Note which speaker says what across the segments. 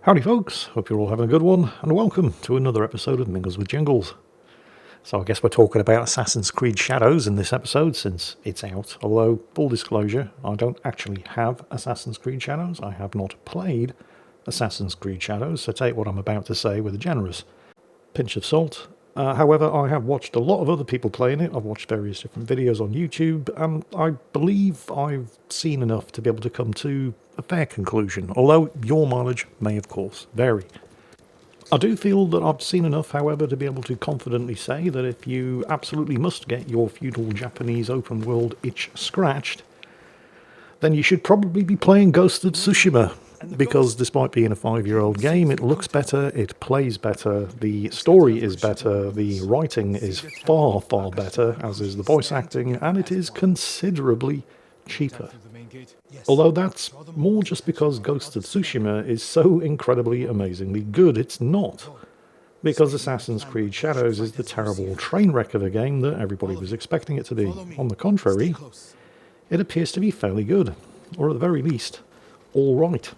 Speaker 1: Howdy folks, hope you're all having a good one, and welcome to another episode of Mingles with Jingles. So I guess we're talking about Assassin's Creed Shadows in this episode since it's out, although, full disclosure, I don't actually have Assassin's Creed Shadows. I have not played Assassin's Creed Shadows, so take what I'm about to say with a generous pinch of salt. However, I have watched a lot of other people playing it. I've watched various different videos on YouTube, and I believe I've seen enough to be able to come to a fair conclusion, although your mileage may, of course, vary. I do feel that I've seen enough, however, to be able to confidently say that if you absolutely must get your feudal Japanese open world itch scratched, then you should probably be playing Ghost of Tsushima, because despite being a 5-year-old game, it looks better, it plays better, the story is better, the writing is far, far better, as is the voice acting, and it is considerably cheaper. Although that's more just because Ghost of Tsushima is so incredibly amazingly good. It's not because Assassin's Creed Shadows is the terrible train wreck of a game that everybody was expecting it to be. On the contrary, it appears to be fairly good, or at the very least, all right.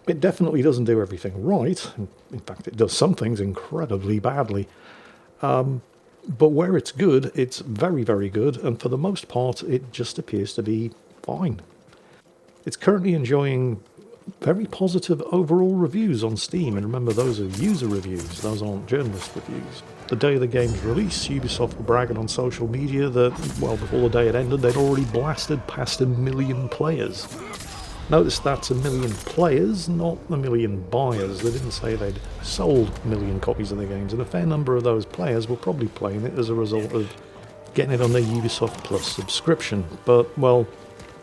Speaker 1: It definitely doesn't do everything right. In fact, it does some things incredibly badly. But where it's good, it's very, very good, and for the most part, it just appears to be fine. It's currently enjoying very positive overall reviews on Steam, and remember, those are user reviews, those aren't journalist reviews. The day of the game's release, Ubisoft were bragging on social media that, well, before the day it ended, they'd already blasted past 1 million players. Notice that's 1 million players, not 1 million buyers. They didn't say they'd sold 1 million copies of the games, and a fair number of those players were probably playing it as a result of getting it on their Ubisoft Plus subscription. But, well,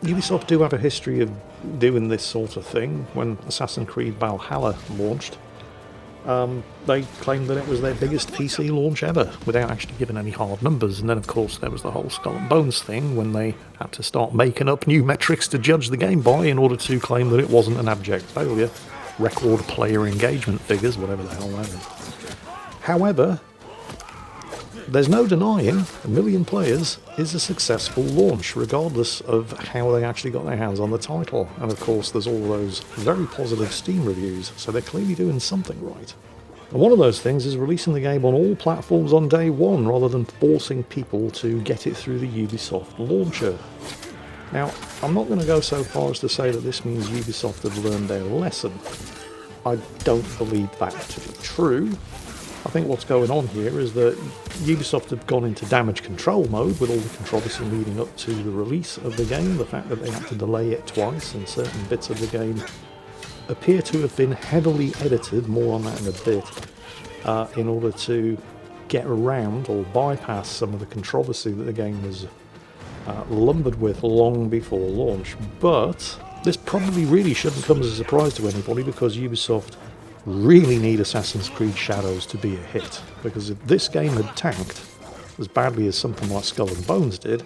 Speaker 1: Ubisoft do have a history of doing this sort of thing. When Assassin's Creed Valhalla launched, they claimed that it was their biggest PC launch ever, without actually giving any hard numbers. And then, of course, there was the whole Skull and Bones thing, when they had to start making up new metrics to judge the game by in order to claim that it wasn't an abject failure. Record player engagement figures, whatever the hell that is. However, there's no denying 1 million players is a successful launch, regardless of how they actually got their hands on the title. And of course, there's all those very positive Steam reviews, so they're clearly doing something right. And one of those things is releasing the game on all platforms on day one, rather than forcing people to get it through the Ubisoft launcher. Now, I'm not going to go so far as to say that this means Ubisoft have learned their lesson. I don't believe that to be true. I think what's going on here is that Ubisoft have gone into damage control mode with all the controversy leading up to the release of the game. The fact that they had to delay it twice and certain bits of the game appear to have been heavily edited, more on that in a bit, in order to get around or bypass some of the controversy that the game was lumbered with long before launch. But this probably really shouldn't come as a surprise to anybody, because Ubisoft really need Assassin's Creed Shadows to be a hit, because if this game had tanked as badly as something like Skull and Bones did,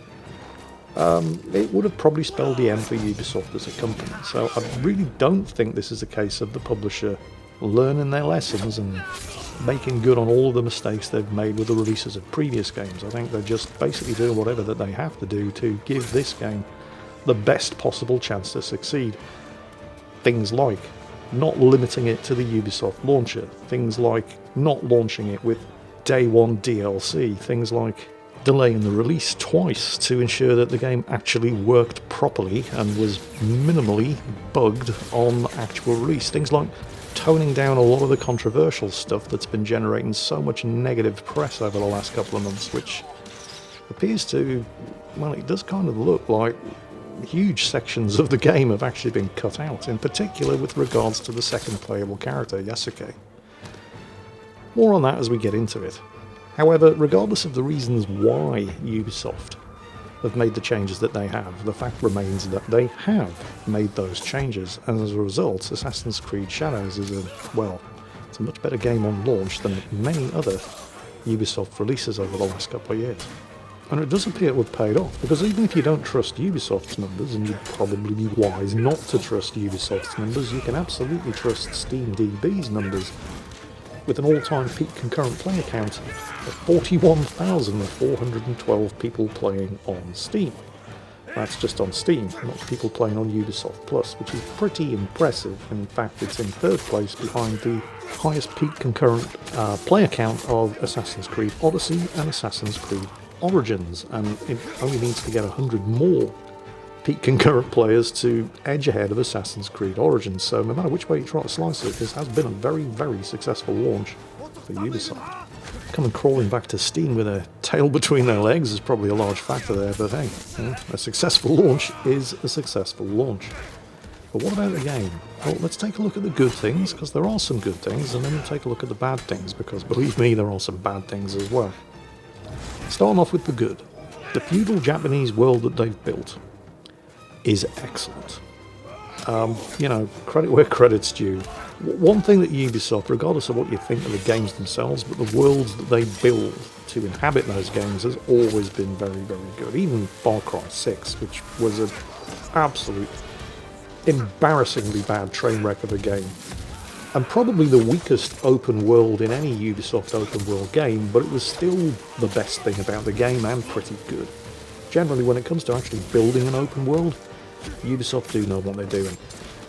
Speaker 1: it would have probably spelled the end for Ubisoft as a company. So I really don't think this is a case of the publisher learning their lessons and making good on all of the mistakes they've made with the releases of previous games. I think they're just basically doing whatever that they have to do to give this game the best possible chance to succeed. Things like not limiting it to the Ubisoft launcher, things like not launching it with day one DLC, things like delaying the release twice to ensure that the game actually worked properly and was minimally bugged on actual release, things like toning down a lot of the controversial stuff that's been generating so much negative press over the last couple of months, which appears to, well, it does kind of look like huge sections of the game have actually been cut out, in particular with regards to the second playable character, Yasuke. More on that as we get into it. However, regardless of the reasons why Ubisoft have made the changes that they have, the fact remains that they have made those changes, and as a result, Assassin's Creed Shadows is it's a much better game on launch than many other Ubisoft releases over the last couple of years. And it does appear to have paid off, because even if you don't trust Ubisoft's numbers, and you'd probably be wise not to trust Ubisoft's numbers, you can absolutely trust SteamDB's numbers, with an all-time peak concurrent player count of 41,412 people playing on Steam. That's just on Steam, not people playing on Ubisoft Plus, which is pretty impressive. In fact, it's in third place behind the highest peak concurrent player count of Assassin's Creed Odyssey and Assassin's Creed Origins, and it only needs to get 100 more peak concurrent players to edge ahead of Assassin's Creed Origins. So no matter which way you try to slice it, this has been a very, very successful launch for Ubisoft. Coming crawling back to Steam with their tail between their legs is probably a large factor there, but hey, a successful launch is a successful launch. But what about the game? Well, let's take a look at the good things, because there are some good things, and then we'll take a look at the bad things, because believe me, there are some bad things as well. Starting off with the good. The feudal Japanese world that they've built is excellent. Credit where credit's due. One thing that Ubisoft, regardless of what you think of the games themselves, but the worlds that they build to inhabit those games has always been very, very good. Even Far Cry 6, which was an absolute embarrassingly bad train wreck of a game. And probably the weakest open world in any Ubisoft open world game, but it was still the best thing about the game and pretty good. Generally, when it comes to actually building an open world, Ubisoft do know what they're doing,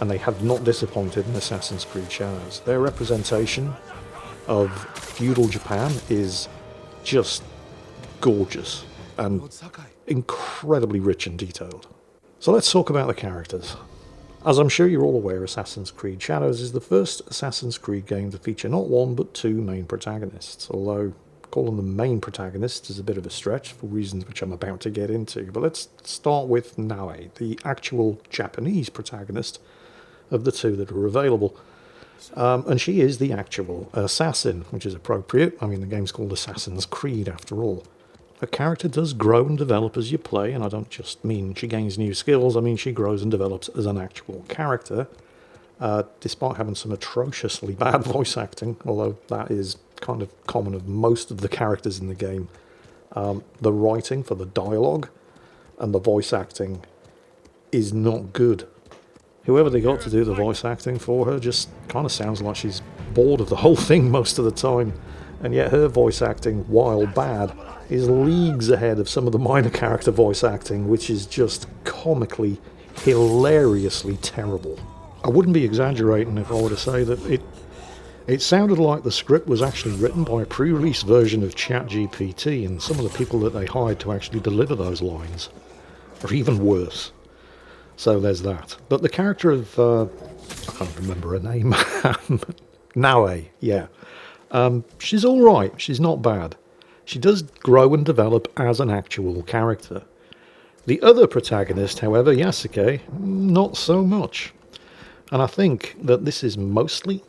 Speaker 1: and they have not disappointed in Assassin's Creed Shadows. Their representation of feudal Japan is just gorgeous and incredibly rich and detailed. So let's talk about the characters. As I'm sure you're all aware, Assassin's Creed Shadows is the first Assassin's Creed game to feature not one but two main protagonists, although calling them main protagonists is a bit of a stretch for reasons which I'm about to get into. But let's start with Nae, the actual Japanese protagonist of the two that are available. And she is the actual assassin, which is appropriate. I mean, the game's called Assassin's Creed after all. Her character does grow and develop as you play, and I don't just mean she gains new skills, I mean she grows and develops as an actual character, despite having some atrociously bad voice acting, although that is kind of common of most of the characters in the game. The writing for the dialogue and the voice acting is not good. Whoever they got to do the voice acting for her just kind of sounds like she's bored of the whole thing most of the time, and yet her voice acting, while bad, is leagues ahead of some of the minor character voice acting, which is just comically, hilariously terrible. I wouldn't be exaggerating if I were to say that it sounded like the script was actually written by a pre-release version of ChatGPT, and some of the people that they hired to actually deliver those lines are even worse. So there's that. But the character of, I can't remember her name, Nae, yeah. She's alright, she's not bad. She does grow and develop as an actual character. The other protagonist, however, Yasuke, not so much. And I think that this is mostly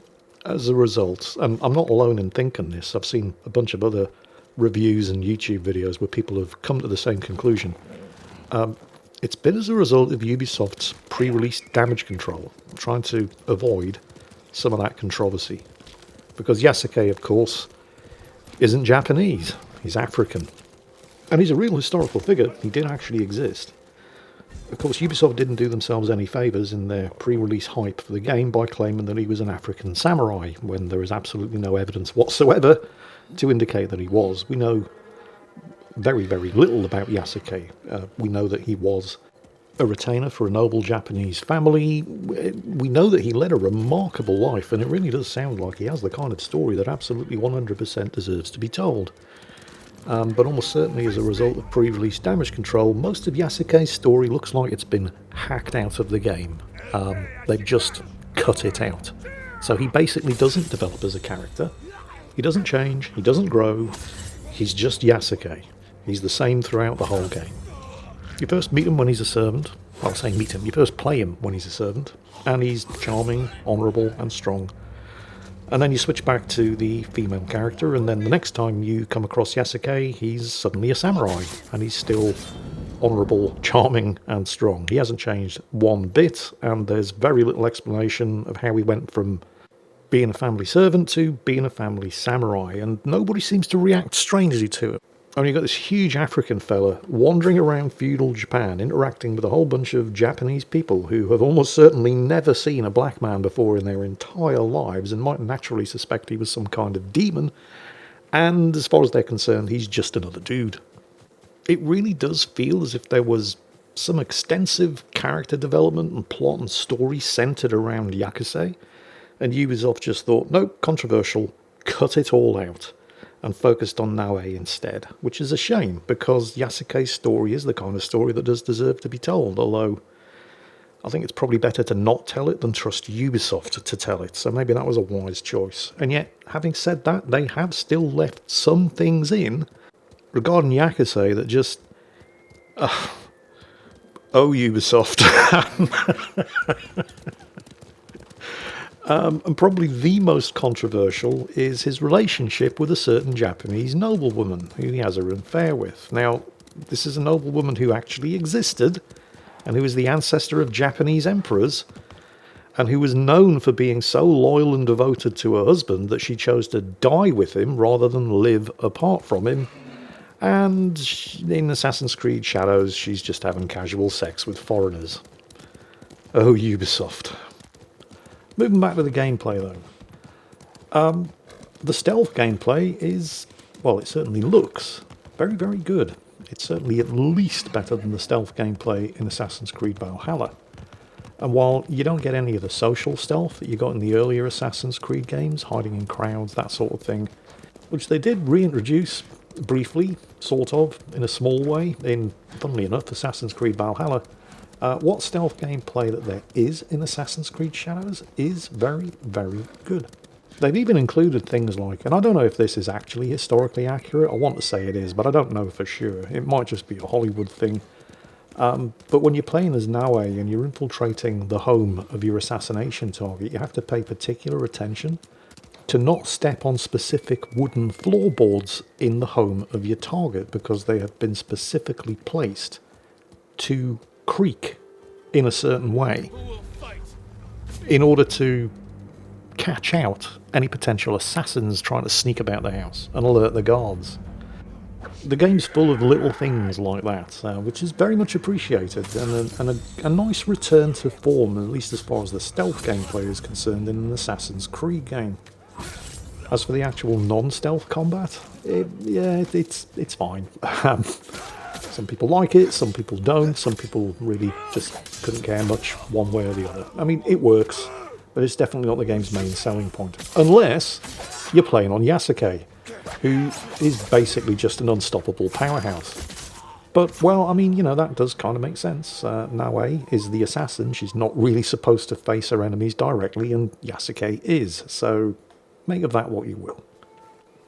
Speaker 1: as a result, and I'm not alone in thinking this, I've seen a bunch of other reviews and YouTube videos where people have come to the same conclusion. It's been as a result of Ubisoft's pre-release damage control, trying to avoid some of that controversy. Because Yasuke, of course, isn't Japanese, he's African. And he's a real historical figure, he did actually exist. Of course, Ubisoft didn't do themselves any favours in their pre-release hype for the game by claiming that he was an African samurai, when there is absolutely no evidence whatsoever to indicate that he was. We know very, very little about Yasuke. We know that he was a retainer for a noble Japanese family. We know that he led a remarkable life, and it really does sound like he has the kind of story that absolutely 100% deserves to be told. But almost certainly as a result of pre-release damage control, most of Yasuke's story looks like it's been hacked out of the game. They've just cut it out. So he basically doesn't develop as a character. He doesn't change, he doesn't grow, he's just Yasuke. He's the same throughout the whole game. You first meet him when he's a servant. Well, I say meet him, you first play him when he's a servant. And he's charming, honourable and strong. And then you switch back to the female character, and then the next time you come across Yasuke, he's suddenly a samurai, and he's still honourable, charming, and strong. He hasn't changed one bit, and there's very little explanation of how he went from being a family servant to being a family samurai, and nobody seems to react strangely to it. And you've got this huge African fella wandering around feudal Japan, interacting with a whole bunch of Japanese people who have almost certainly never seen a black man before in their entire lives and might naturally suspect he was some kind of demon. And as far as they're concerned, he's just another dude. It really does feel as if there was some extensive character development and plot and story centered around Yasuke, and Ubisoft just thought, nope, controversial, cut it all out, and focused on Naue instead, which is a shame, because Yasuke's story is the kind of story that does deserve to be told, although I think it's probably better to not tell it than trust Ubisoft to tell it, so maybe that was a wise choice. And yet, having said that, they have still left some things in regarding Yasuke that just... oh, Ubisoft. And probably the most controversial is his relationship with a certain Japanese noblewoman who he has an affair with. Now, this is a noblewoman who actually existed, and who is the ancestor of Japanese emperors, and who was known for being so loyal and devoted to her husband that she chose to die with him rather than live apart from him. And in Assassin's Creed Shadows, she's just having casual sex with foreigners. Oh, Ubisoft. Moving back to the gameplay, though. The stealth gameplay is, well, it certainly looks very, very good. It's certainly at least better than the stealth gameplay in Assassin's Creed Valhalla. And while you don't get any of the social stealth that you got in the earlier Assassin's Creed games, hiding in crowds, that sort of thing, which they did reintroduce briefly, sort of, in a small way, in, funnily enough, Assassin's Creed Valhalla, what stealth gameplay that there is in Assassin's Creed Shadows is very, very good. They've even included things like, and I don't know if this is actually historically accurate, I want to say it is, but I don't know for sure. It might just be a Hollywood thing. But when you're playing as Naue and you're infiltrating the home of your assassination target, you have to pay particular attention to not step on specific wooden floorboards in the home of your target, because they have been specifically placed to creak in a certain way in order to catch out any potential assassins trying to sneak about the house and alert the guards. The game's full of little things like that, which is very much appreciated, and a nice return to form, at least as far as the stealth gameplay is concerned, in an Assassin's Creed game. As for the actual non-stealth combat, it's fine. Some people like it, some people don't, some people really just couldn't care much one way or the other. I mean, it works, but it's definitely not the game's main selling point. Unless you're playing on Yasuke, who is basically just an unstoppable powerhouse. But, well, I mean, you know, that does kind of make sense. Naue is the assassin. She's not really supposed to face her enemies directly, and Yasuke is. So make of that what you will.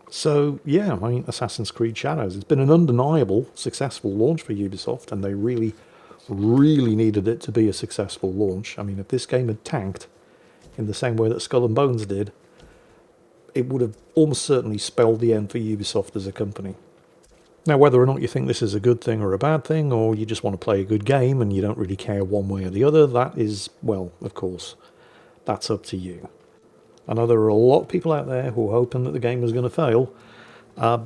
Speaker 1: So, yeah, I mean, Assassin's Creed Shadows. It's been an undeniable successful launch for Ubisoft, and they really, really needed it to be a successful launch. I mean, if this game had tanked in the same way that Skull and Bones did, it would have almost certainly spelled the end for Ubisoft as a company. Now, whether or not you think this is a good thing or a bad thing, or you just want to play a good game and you don't really care one way or the other, that is, well, of course, that's up to you. I know there are a lot of people out there who are hoping that the game is going to fail,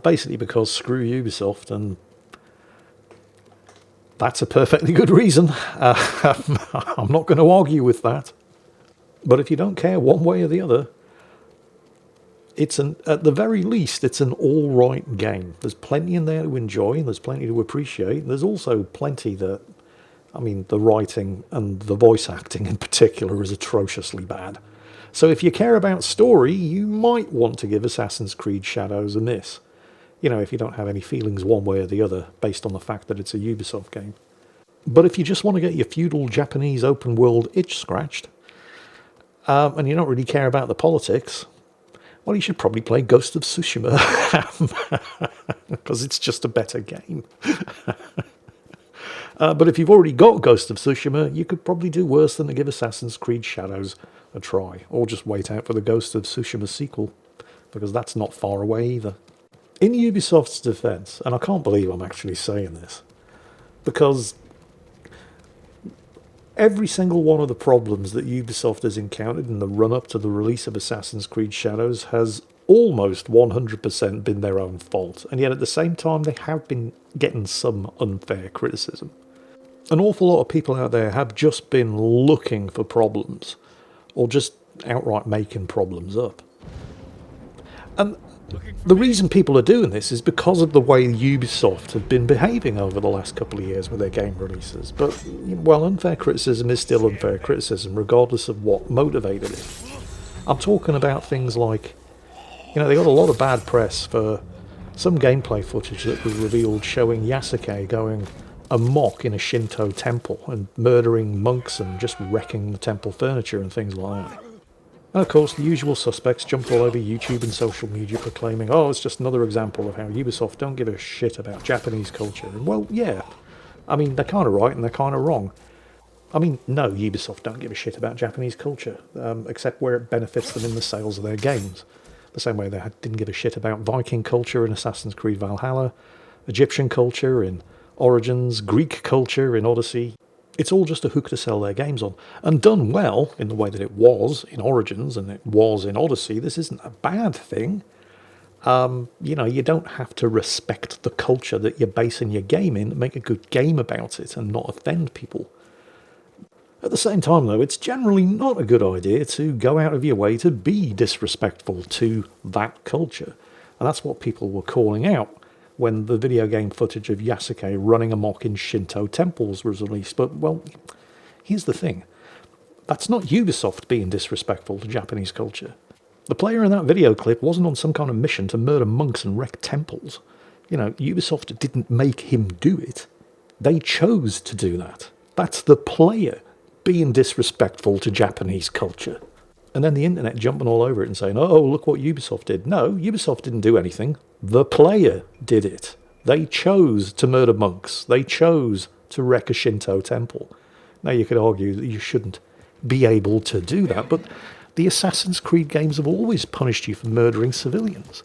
Speaker 1: basically because screw Ubisoft, and that's a perfectly good reason. I'm not going to argue with that. But if you don't care one way or the other, at the very least, it's an all-right game. There's plenty in there to enjoy, there's plenty to appreciate. There's also plenty that, I mean, the writing and the voice acting in particular is atrociously bad. So if you care about story, you might want to give Assassin's Creed Shadows a miss. You know, if you don't have any feelings one way or the other, based on the fact that it's a Ubisoft game. But if you just want to get your feudal Japanese open world itch scratched, and you don't really care about the politics, well, you should probably play Ghost of Tsushima, because it's just a better game. But if you've already got Ghost of Tsushima, you could probably do worse than to give Assassin's Creed Shadows a try, or just wait out for the Ghost of Tsushima sequel, because that's not far away either. In Ubisoft's defense, and I can't believe I'm actually saying this, because every single one of the problems that Ubisoft has encountered in the run-up to the release of Assassin's Creed Shadows has almost 100% been their own fault, and yet at the same time they have been getting some unfair criticism. An awful lot of people out there have just been looking for problems, or just outright making problems up. And The reason people are doing this is because of the way Ubisoft have been behaving over the last couple of years with their game releases. But, well, unfair criticism is still unfair criticism, regardless of what motivated it. I'm talking about things like, they got a lot of bad press for some gameplay footage that was revealed showing Yasuke going amok in a Shinto temple and murdering monks and just wrecking the temple furniture and things like that. And of course, the usual suspects jumped all over YouTube and social media proclaiming, oh, it's just another example of how Ubisoft don't give a shit about Japanese culture. And well, yeah, they're kind of right and they're kind of wrong. No, Ubisoft don't give a shit about Japanese culture, except where it benefits them in the sales of their games. The same way they didn't give a shit about Viking culture in Assassin's Creed Valhalla, Egyptian culture in Origins, Greek culture in Odyssey. It's all just a hook to sell their games on. And done well, in the way that it was in Origins and it was in Odyssey, this isn't a bad thing. You don't have to respect the culture that you're basing your game in to make a good game about it and not offend people. At the same time, though, it's generally not a good idea to go out of your way to be disrespectful to that culture. And that's what people were calling out when the video game footage of Yasuke running amok in Shinto temples was released. But, well, here's the thing. That's not Ubisoft being disrespectful to Japanese culture. The player in that video clip wasn't on some kind of mission to murder monks and wreck temples. Ubisoft didn't make him do it. They chose to do that. That's the player being disrespectful to Japanese culture. And then the internet jumping all over it and saying, oh, look what Ubisoft did. No, Ubisoft didn't do anything. The player did it. They chose to murder monks. They chose to wreck a Shinto temple. Now, you could argue that you shouldn't be able to do that, but the Assassin's Creed games have always punished you for murdering civilians.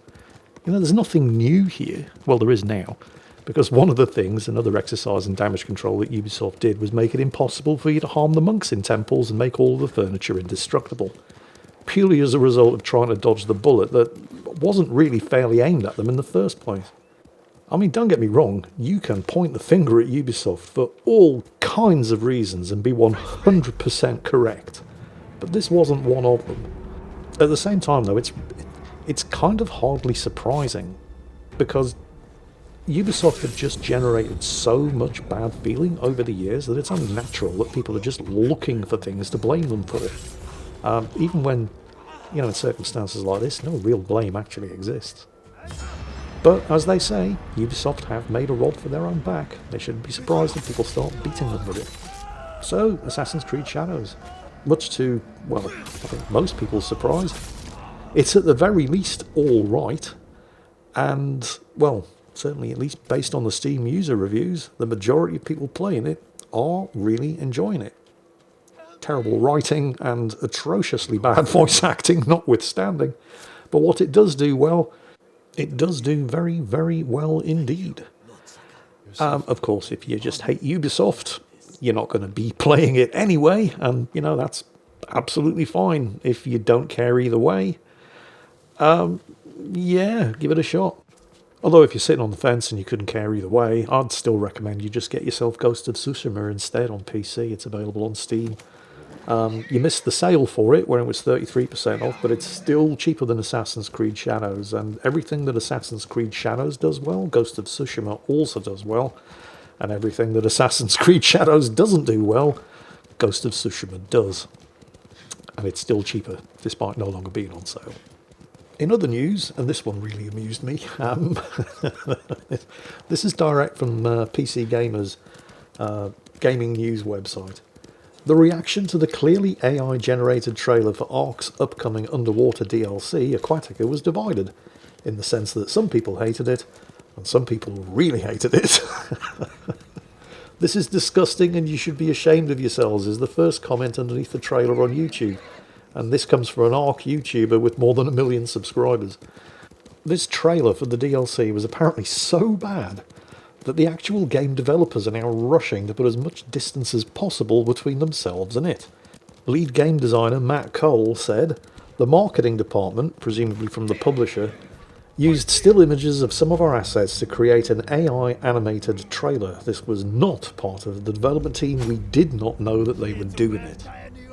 Speaker 1: There's nothing new here. Well, there is now. Because one of the things, another exercise in damage control that Ubisoft did, was make it impossible for you to harm the monks in temples and make all of the furniture indestructible. Purely as a result of trying to dodge the bullet that wasn't really fairly aimed at them in the first place. Don't get me wrong, you can point the finger at Ubisoft for all kinds of reasons and be 100% correct. But this wasn't one of them. At the same time, though, it's kind of hardly surprising, because Ubisoft have just generated so much bad feeling over the years that it's only natural that people are just looking for things to blame them for. Even when, in circumstances like this, no real blame actually exists. But, as they say, Ubisoft have made a rod for their own back. They shouldn't be surprised if people start beating them with it. So, Assassin's Creed Shadows. Much to, well, I think most people's surprise, it's at the very least all right. And, well, certainly at least based on the Steam user reviews, the majority of people playing it are really enjoying it. Terrible writing and atrociously bad voice acting notwithstanding. But what it does do well, it does do very, very well indeed. Of course, if you just hate Ubisoft, you're not going to be playing it anyway, and, that's absolutely fine if you don't care either way. Yeah, give it a shot. Although if you're sitting on the fence and you couldn't care either way, I'd still recommend you just get yourself Ghost of Tsushima instead on PC. It's available on Steam. You missed the sale for it when it was 33% off, but it's still cheaper than Assassin's Creed Shadows, and everything that Assassin's Creed Shadows does well, Ghost of Tsushima also does well, and everything that Assassin's Creed Shadows doesn't do well, Ghost of Tsushima does. And it's still cheaper, despite no longer being on sale. In other news, and this one really amused me, this is direct from PC Gamer's gaming news website. The reaction to the clearly AI-generated trailer for Ark's upcoming underwater DLC, Aquatica, was divided, in the sense that some people hated it, and some people really hated it. This is disgusting and you should be ashamed of yourselves, is the first comment underneath the trailer on YouTube. And this comes from an Ark YouTuber with more than 1 million subscribers. This trailer for the DLC was apparently so bad that the actual game developers are now rushing to put as much distance as possible between themselves and it. Lead game designer Matt Cole said, "The marketing department, presumably from the publisher, used still images of some of our assets to create an AI animated trailer. This was not part of the development team. We did not know that they were doing it."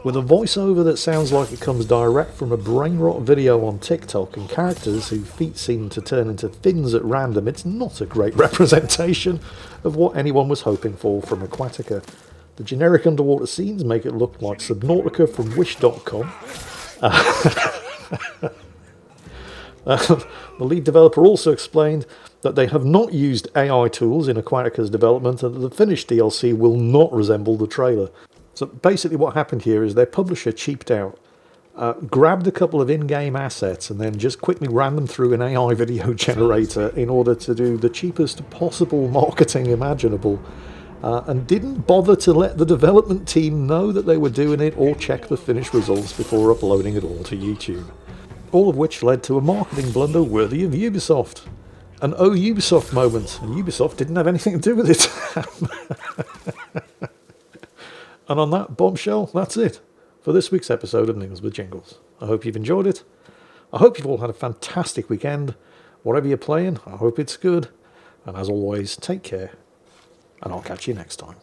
Speaker 1: with a voiceover that sounds like it comes direct from a brain rot video on TikTok and characters whose feet seem to turn into fins at random, it's not a great representation of what anyone was hoping for from Aquatica. The generic underwater scenes make it look like Subnautica from Wish.com. The lead developer also explained that they have not used AI tools in Aquatica's development and that the finished DLC will not resemble the trailer. So basically what happened here is their publisher cheaped out, grabbed a couple of in-game assets and then just quickly ran them through an AI video generator in order to do the cheapest possible marketing imaginable, and didn't bother to let the development team know that they were doing it or check the finished results before uploading it all to YouTube. All of which led to a marketing blunder worthy of Ubisoft. An "Oh Ubisoft" moment, and Ubisoft didn't have anything to do with it. And on that bombshell, that's it for this week's episode of Mingles with Jingles. I hope you've enjoyed it. I hope you've all had a fantastic weekend. Whatever you're playing, I hope it's good. And as always, take care, and I'll catch you next time.